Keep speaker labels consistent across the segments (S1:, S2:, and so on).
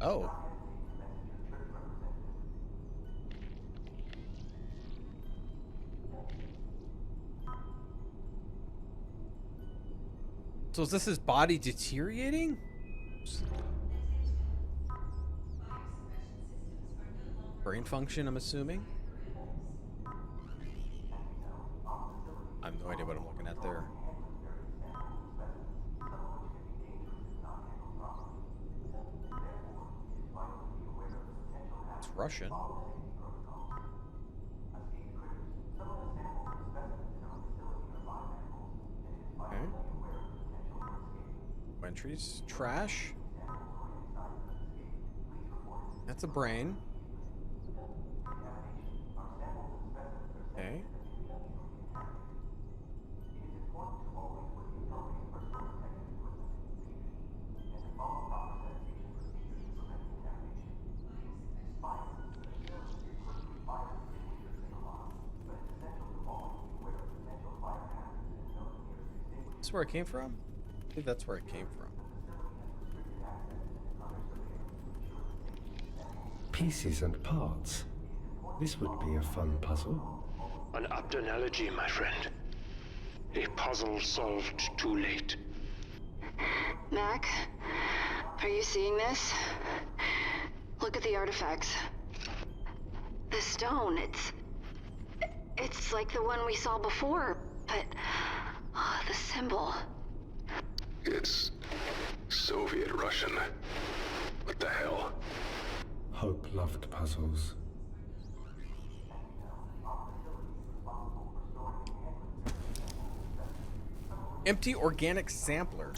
S1: Oh. So is this his body deteriorating? Brain function, I'm assuming. I have no idea what I'm looking at there. It's Russian. Okay. Entries. Trash. That's a brain. Okay. That's where it came from? I think that's where it came from.
S2: Pieces and parts. This would be a fun puzzle.
S3: An apt analogy, my friend. A puzzle solved too late.
S4: Mac, are you seeing this? Look at the artifacts. The stone, it's like the one we saw before, but the symbol.
S5: It's Soviet Russian. What the hell?
S2: Hope loved puzzles.
S1: Empty organic sampler.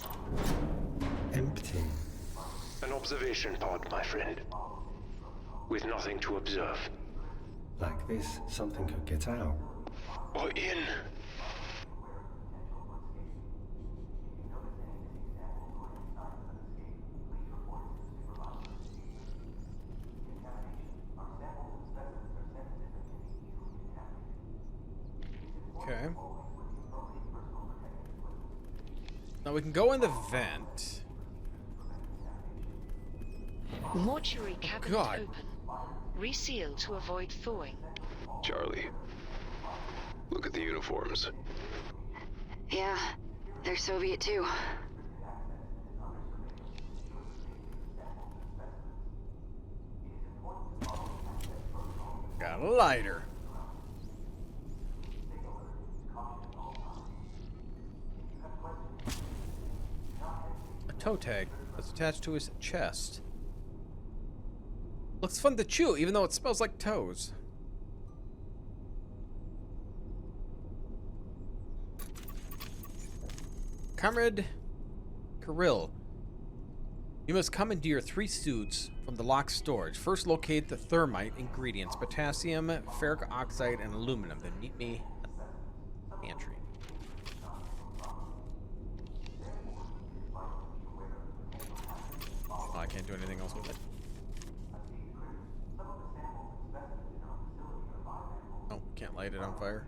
S2: Empty.
S3: An observation pod, my friend. With nothing to observe.
S2: Like this, something could get out.
S3: Or in.
S1: Okay. Now we can go in the vent.
S6: Mortuary cabinet
S1: God.
S6: open. Reseal to avoid thawing.
S5: Charlie, look at the uniforms.
S4: Yeah, they're Soviet too.
S1: Got a lighter. A toe tag that's attached to his chest. Looks fun to chew, even though it smells like toes. Comrade Kirill, you must commandeer 3 suits from the locked storage. First, locate the thermite ingredients: potassium, ferric oxide, and aluminum. Then meet me at the pantry. Oh, I can't do anything else with it. Oh, can't light it on fire.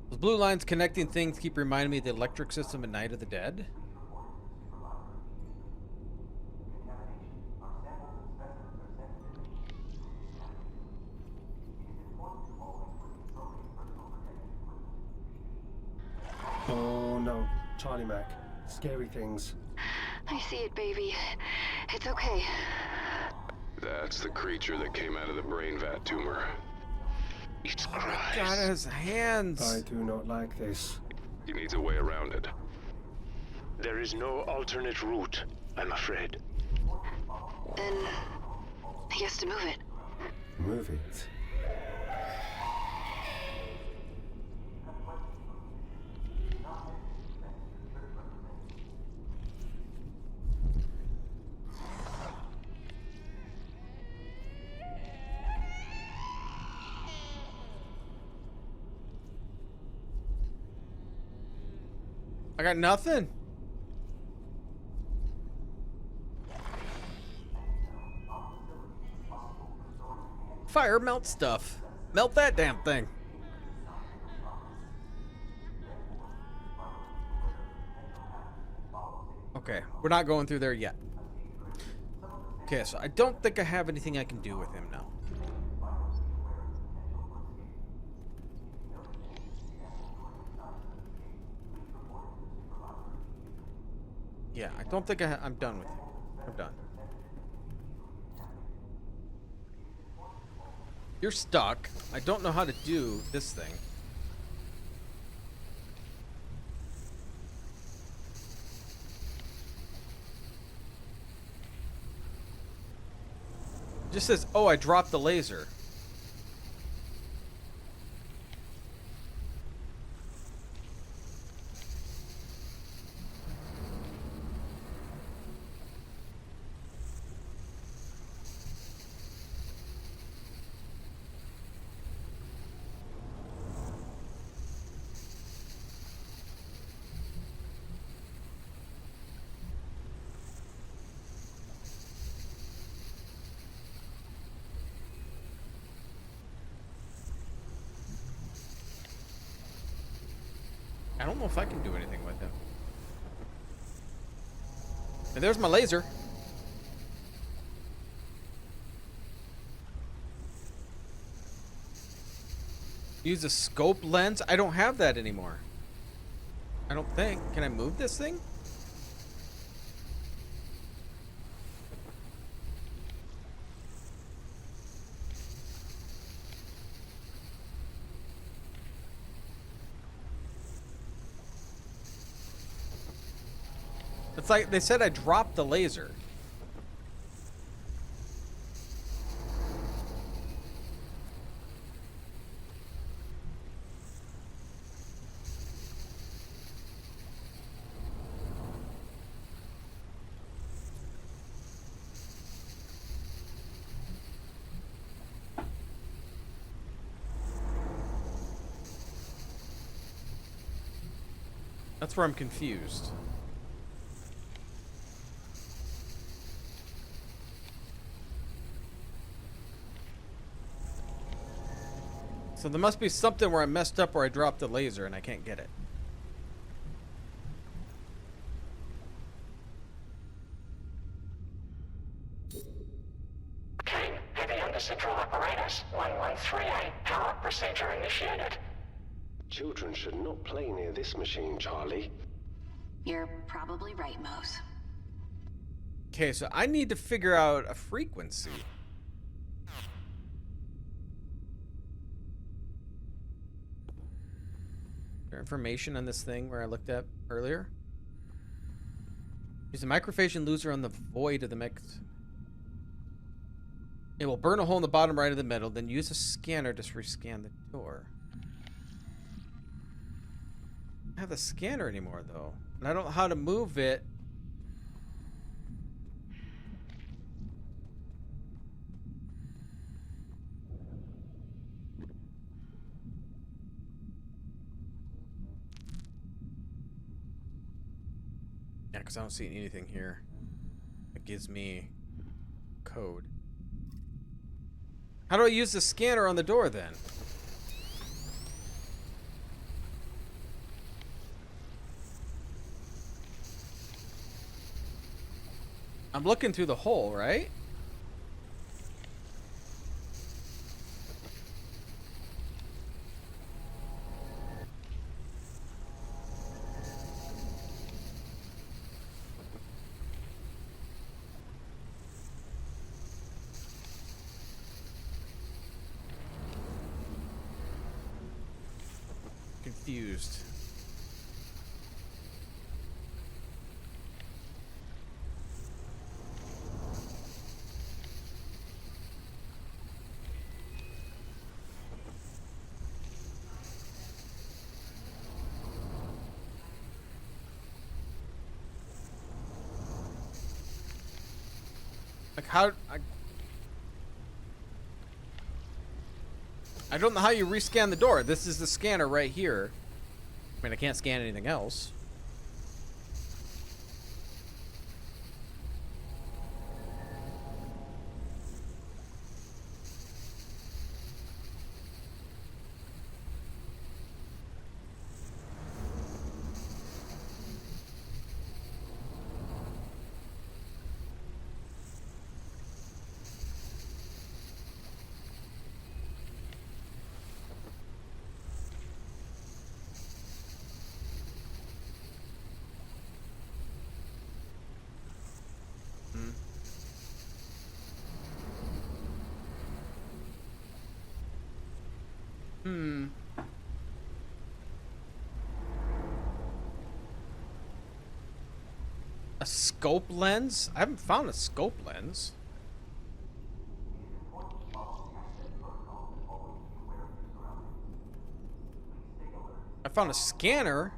S1: Those blue lines connecting things keep reminding me of the electric system in Night of the Dead.
S2: Oh no, Charlie Mac. Scary things.
S4: I see it, baby. It's okay.
S5: That's the creature that came out of the brain vat tumor.
S3: It cries.
S1: God, his hands.
S2: I do not like this.
S5: He needs a way around it.
S3: There is no alternate route, I'm afraid.
S4: Then he has to move it.
S2: Move it.
S1: I got nothing. Fire, melt stuff. Melt that damn thing. Okay, we're not going through there yet. Okay, so I don't think I have anything I can do with him now. Yeah, I don't think I'm done with him. I'm done. You're stuck. I don't know how to do this thing. It just says, oh, I dropped the laser. I don't know if I can do anything with him. And there's my laser. Use a scope lens? I don't have that anymore. I don't think. Can I move this thing? It's like they said I dropped the laser. That's where I'm confused. So there must be something where I messed up where I dropped the laser and I can't get it.
S7: Cayne, heavy on the central apparatus. 113A. Power procedure initiated.
S2: Children should not play near this machine, Charlie.
S4: You're probably right, Mose.
S1: Okay, so I need to figure out a frequency. Is there information on this thing where I looked at earlier? Use a microphage loser on the void of the mix. It will burn a hole in the bottom right of the metal, then use a scanner to rescan the door. I don't have the scanner anymore, though. And I don't know how to move it. Yeah, because I don't see anything here that gives me code. How do I use the scanner on the door then? I'm looking through the hole, right? Confused. Like how I don't know how you rescan the door. This is the scanner right here. I mean, I can't scan anything else. A scope lens? I haven't found a scope lens. I found a scanner.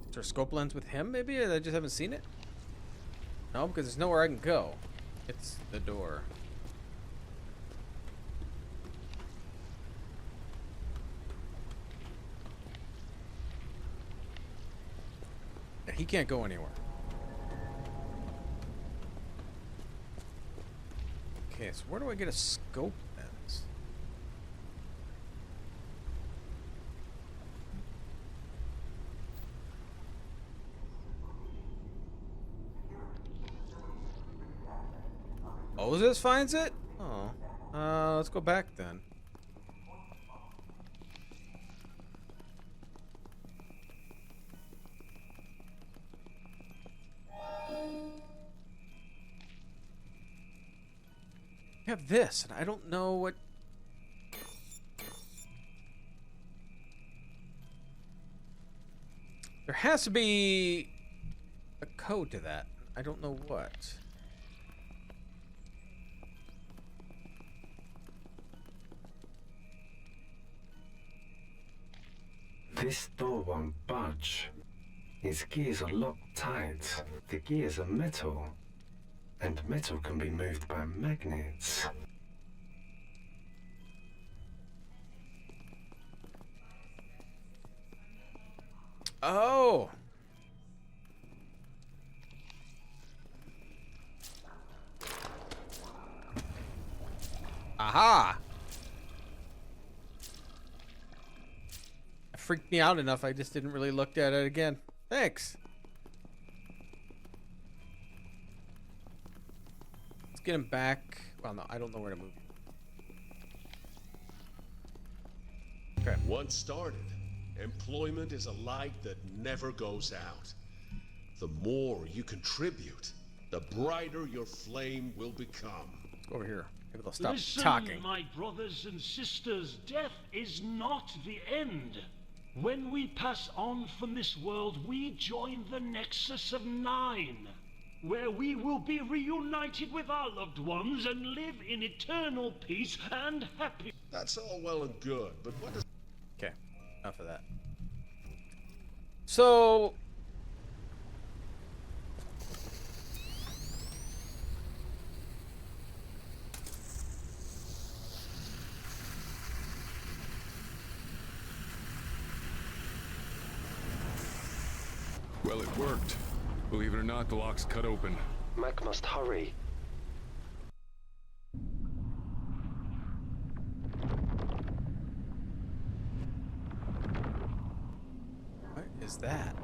S1: Is there a scope lens with him, maybe? I just haven't seen it? No, because there's nowhere I can go. It's the door. He can't go anywhere. Okay, so where do I get a scope lens? Moses finds it? Oh. Let's go back then. I have this, and I don't know what... There has to be a code to that. I don't know what.
S2: This door won't budge. Its gears are locked tight. The gears are metal. And metal can be moved by magnets.
S1: Oh! Aha! It freaked me out enough, I just didn't really look at it again. Thanks! Let's get him back. Well, no, I don't know where to move. Okay.
S8: Once started, employment is a light that never goes out. The more you contribute, the brighter your flame will become.
S1: Let's go over here. Maybe they'll stop
S9: Listen,
S1: talking.
S9: my brothers and sisters, death is not the end. When we pass on from this world, we join the Nexus of Nine, where we will be reunited with our loved ones and live in eternal peace and happiness.
S8: That's all well and good, but what does...
S1: Okay, enough of that. So...
S5: Well, it worked. Believe it or not, the lock's cut open.
S2: Mac must hurry.
S1: What is that?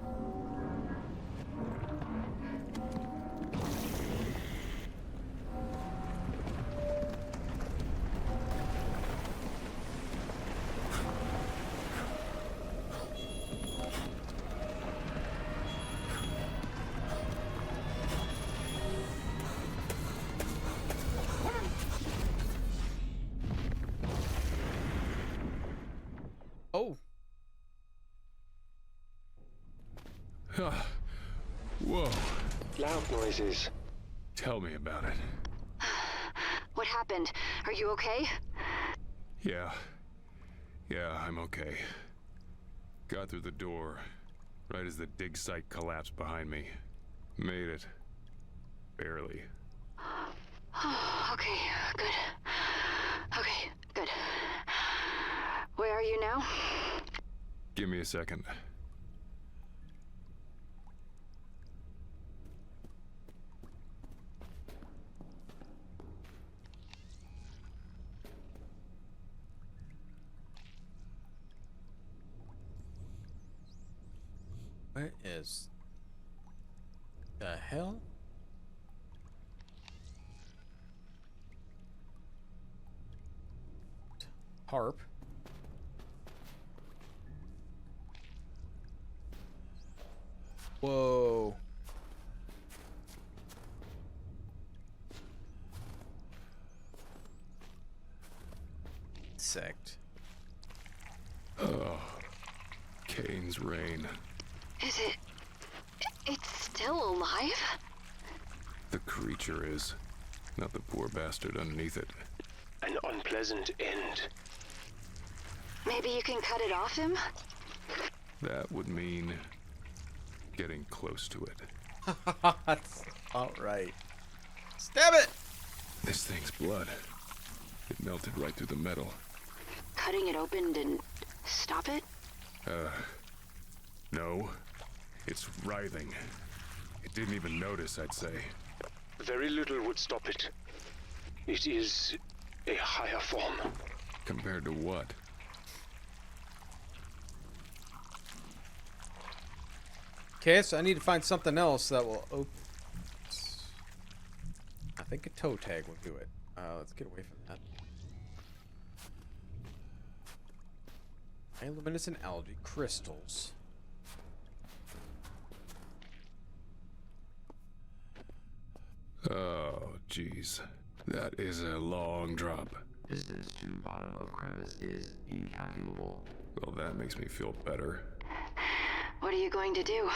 S1: Oh.
S5: Whoa.
S2: Loud noises.
S5: Tell me about it.
S4: What happened? Are you okay?
S5: Yeah. Yeah, I'm okay. Got through the door, right as the dig site collapsed behind me. Made it. Barely.
S4: Okay, good. Okay, good. Where are you now?
S5: Give me a second.
S1: What is the hell? Harp. Whoa. insect.
S5: Oh, Cayne's rain.
S4: Is it... It's still alive?
S5: The creature is, not the poor bastard underneath it.
S3: An unpleasant end.
S4: Maybe you can cut it off him?
S5: That would mean getting close to it.
S1: That's alright. Stab it!
S5: This thing's blood. It melted right through the metal.
S4: Cutting it open didn't stop it?
S5: No. It's writhing. It didn't even notice, I'd say.
S3: Very little would stop it. It is a higher form.
S5: Compared to what?
S1: Okay, so I need to find something else that will open. I think a toe tag will do it. Let's get away from that. Bioluminescent algae crystals.
S5: Oh, jeez. That is a long drop.
S10: Distance to bottom of crevice is incalculable.
S5: Well, that makes me feel better.
S4: What are you going to do?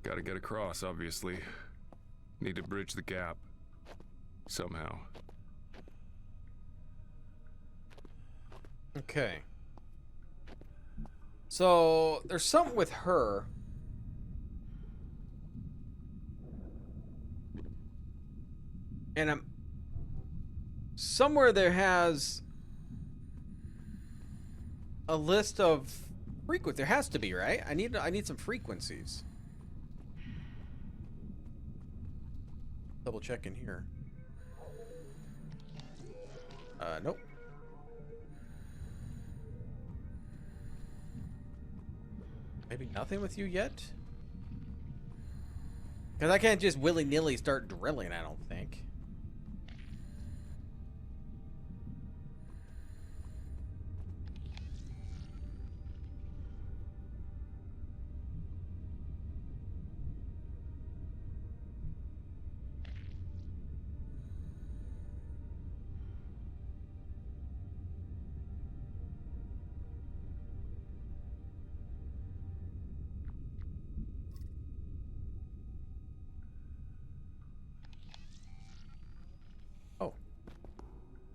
S5: Gotta get across, obviously. Need to bridge the gap. Somehow.
S1: Okay. So, there's something with her. And I'm... Somewhere there has... a list of... There has to be, right? I need some frequencies. Double check in here. Nope. Maybe nothing with you yet? Because I can't just willy-nilly start drilling, I don't think.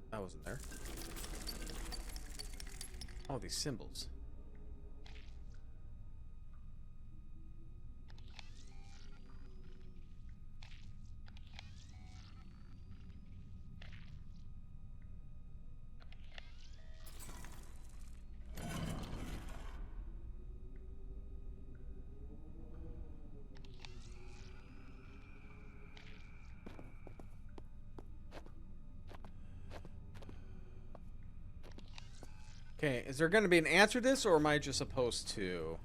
S1: That wasn't there. All these symbols. Okay, is there going to be an answer to this, or am I just supposed to...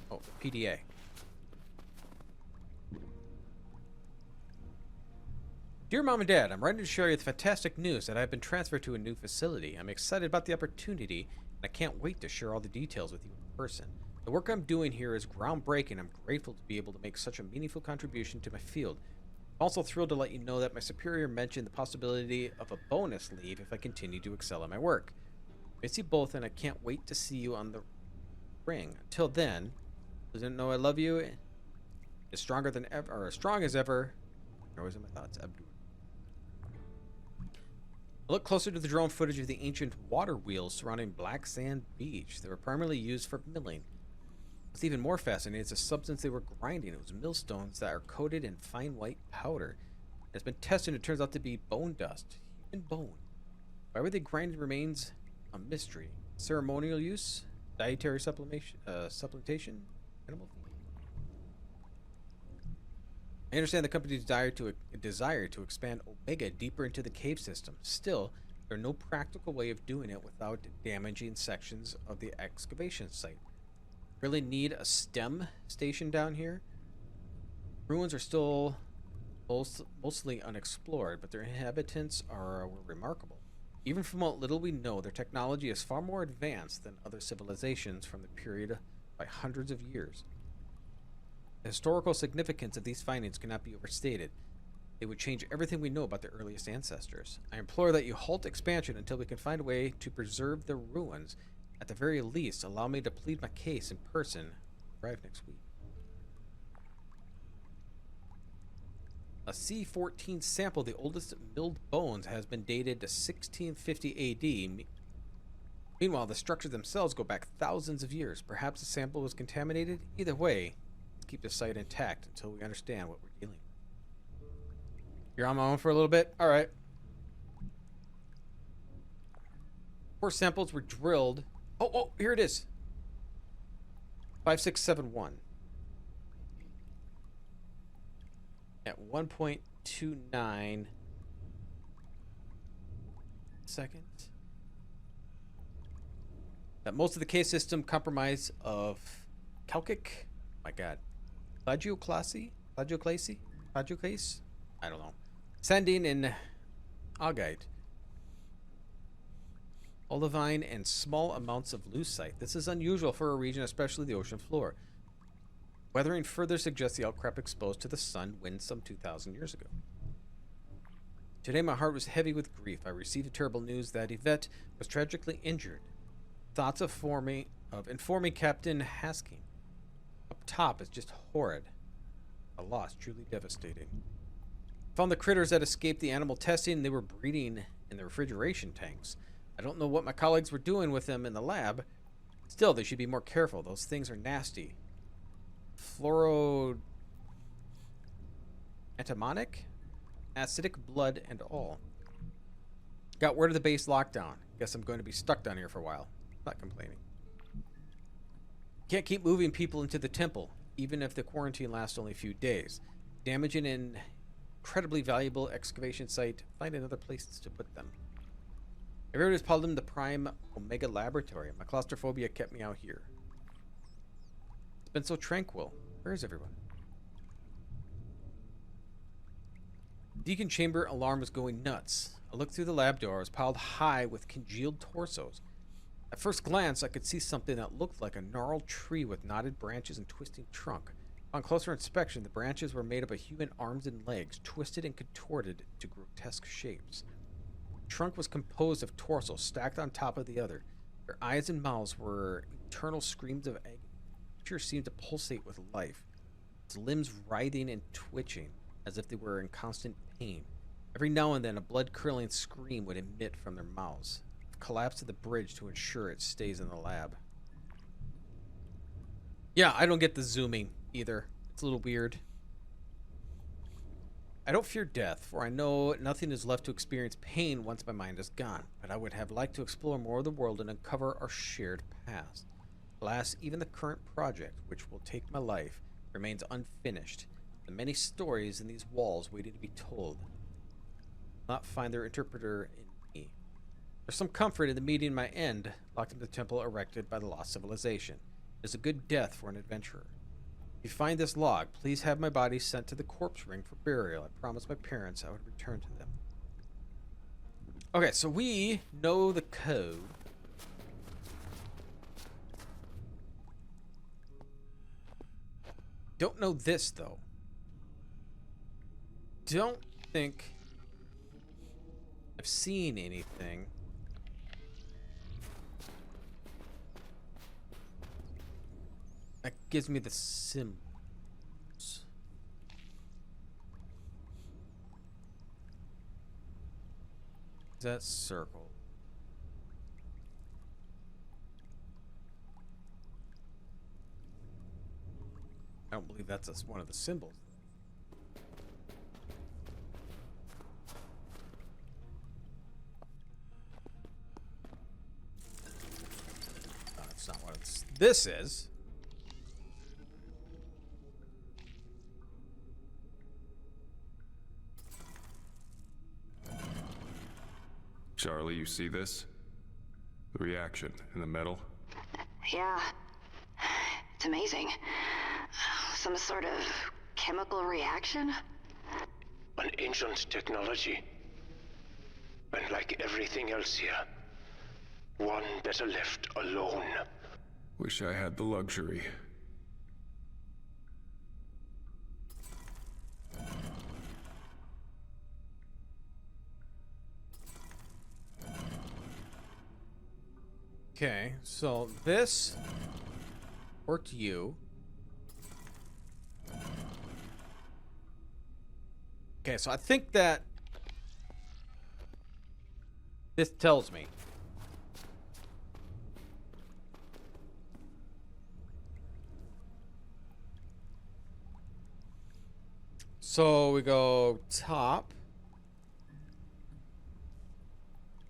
S1: Oh, PDA. Dear Mom and Dad, I'm writing to share you the fantastic news that I've been transferred to a new facility. I'm excited about the opportunity, and I can't wait to share all the details with you in person. The work I'm doing here is groundbreaking. I'm grateful to be able to make such a meaningful contribution to my field. I'm also thrilled to let you know that my superior mentioned the possibility of a bonus leave if I continue to excel at my work. Miss you both, and I can't wait to see you on the ring. Until then, doesn't know I love you. As stronger than ever, or as strong as ever. Always in my thoughts, Abdul. I look closer to the drone footage of the ancient water wheels surrounding Black Sand Beach. They were primarily used for milling. What's even more fascinating is the substance they were grinding. It was millstones that are coated in fine white powder. It's been tested and it turns out to be bone dust. Human bone. Why were they grinding remains a mystery. Ceremonial use? Dietary supplementation? Animal feed? I understand the company's desire to expand Omega deeper into the cave system. Still, there's no practical way of doing it without damaging sections of the excavation site. Really need a STEM station down here. Ruins are still mostly unexplored, but their inhabitants were remarkable. Even from what little we know, their technology is far more advanced than other civilizations from the period by hundreds of years. The historical significance of these findings cannot be overstated. They would change everything we know about the earliest ancestors. I implore that you halt expansion until we can find a way to preserve the ruins. At the very least, allow me to plead my case in person. Arrive next week. A C-14 sample of the oldest milled bones has been dated to 1650 AD. Meanwhile, the structures themselves go back thousands of years. Perhaps the sample was contaminated? Either way, let's keep the site intact until we understand what we're dealing with. You're on my own for a little bit? Alright. 4 samples were drilled. Oh, here it is. 5671. At 1.29 seconds. That most of the case system comprised of calcic, my god, plagioclase, I don't know, sandine and augite, olivine, and small amounts of lucite. This is unusual for a region, especially the ocean floor. Weathering further suggests the outcrop exposed to the sun wind some 2,000 years ago. Today my heart was heavy with grief. I received the terrible news that Yvette was tragically injured. Thoughts of informing Captain Hasking up top is just horrid. A loss truly devastating. Found the critters that escaped the animal testing. They were breeding in the refrigeration tanks. I don't know what my colleagues were doing with them in the lab. Still, they should be more careful. Those things are nasty. Fluoroantimonic, acidic blood, and all. Got word of the base lockdown. Guess I'm going to be stuck down here for a while. Not complaining. Can't keep moving people into the temple, even if the quarantine lasts only a few days. Damaging an incredibly valuable excavation site. Find another place to put them. Everyone has called them the Prime Omega Laboratory. My claustrophobia kept me out here. It's been so tranquil. Where is everyone? Deacon chamber alarm was going nuts. I looked through the lab door. It was piled high with congealed torsos. At first glance, I could see something that looked like a gnarled tree with knotted branches and twisting trunk. On closer inspection, the branches were made up of human arms and legs, twisted and contorted to grotesque shapes. The trunk was composed of torsos stacked on top of the other. Their eyes and mouths were eternal screams of agony. The creature seemed to pulsate with life, its limbs writhing and twitching as if they were in constant pain. Every now and then, a blood-curdling scream would emit from their mouths. Collapse to the bridge to ensure it stays in the lab. Yeah, I don't get the zooming either. It's a little weird. I don't fear death, for I know nothing is left to experience pain once my mind is gone, but I would have liked to explore more of the world and uncover our shared past. Alas, even the current project, which will take my life, remains unfinished. The many stories in these walls waiting to be told will not find their interpreter in me. There's some comfort in the meeting my end, locked in the temple erected by the lost civilization. It is a good death for an adventurer. If you find this log, please have my body sent to the corpse ring for burial. I promised my parents I would return to them. Okay, so we know the code. Don't know this, though. Don't think I've seen anything. That gives me the symbols. Is that circle? I don't believe that's one of the symbols. That's not what this is.
S5: Charlie, you see this? The reaction in the metal?
S4: Yeah. It's amazing. Some sort of chemical reaction?
S3: An ancient technology. And like everything else here, one better left alone.
S5: Wish I had the luxury.
S1: Okay, so this worked you. Okay, so I think that this tells me. So we go top.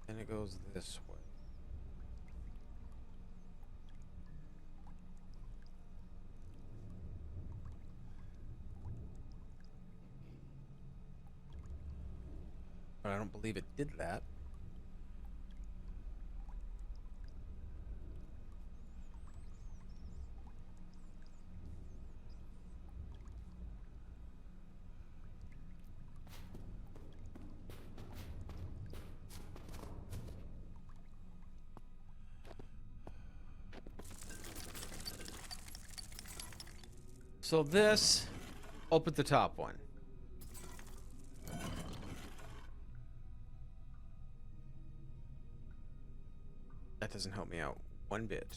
S1: And it goes this way. But I don't believe it did that. So this, open the top one. That doesn't help me out one bit.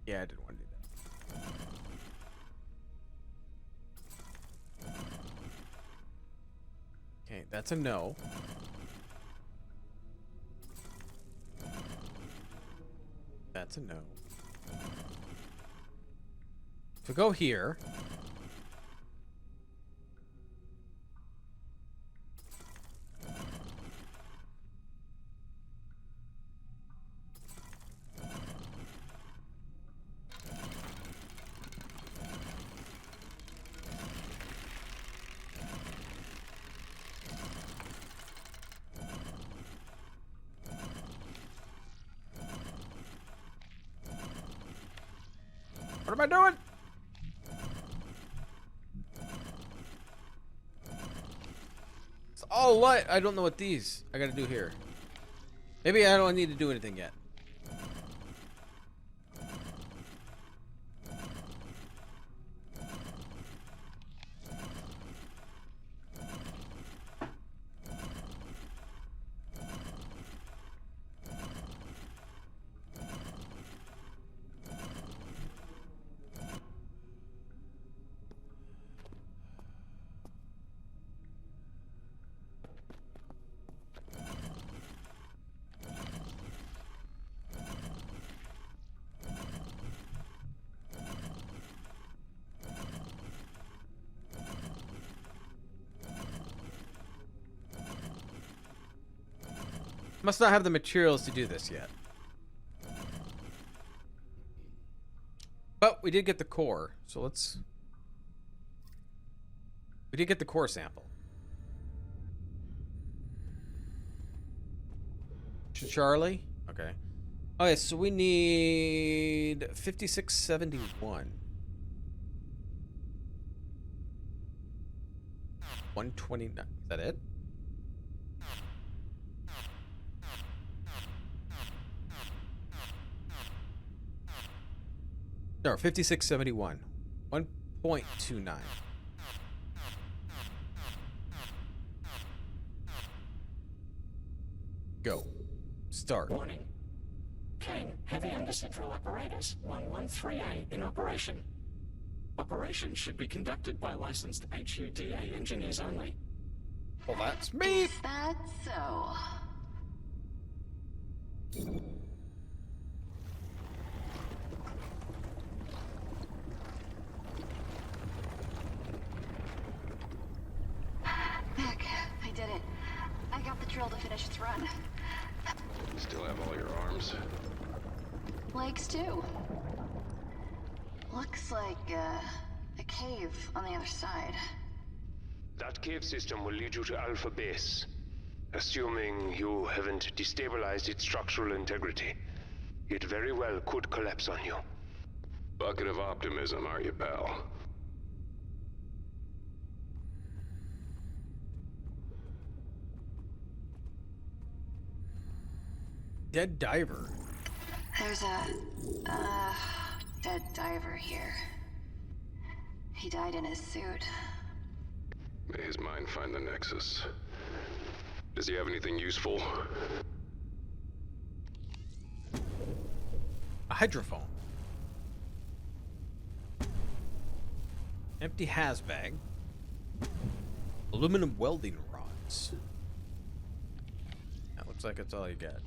S1: Yeah, I didn't want to do that. Okay, that's a no. That's a no. If we go here. What am I doing? It's all light. I don't know what these I gotta do here. Maybe I don't need to do anything yet. Must not have the materials to do this yet. But we did get the core, so let's... We did get the core sample. Charlie? Okay. Okay, so we need 5671. 129. Is that it? No, 5671. 1.29. Go. Start.
S7: Warning. Cayne, heavy undercentral apparatus 113A in operation. Operation should be conducted by licensed HUDA engineers only.
S1: Well, that's me.
S4: Is that so? Heck, I did it. I got the drill to finish its run.
S5: Still have all your arms?
S4: Legs too. Looks like a cave on the other side.
S3: That cave system will lead you to Alpha Base, assuming you haven't destabilized its structural integrity. It very well could collapse on you.
S5: Bucket of optimism, are you, pal?
S1: Dead diver.
S4: There's a dead diver here. He died in his suit.
S5: May his mind find the Nexus. Does he have anything useful?
S1: A hydrophone. Empty hazbag. Aluminum welding rods. That looks like it's all you got.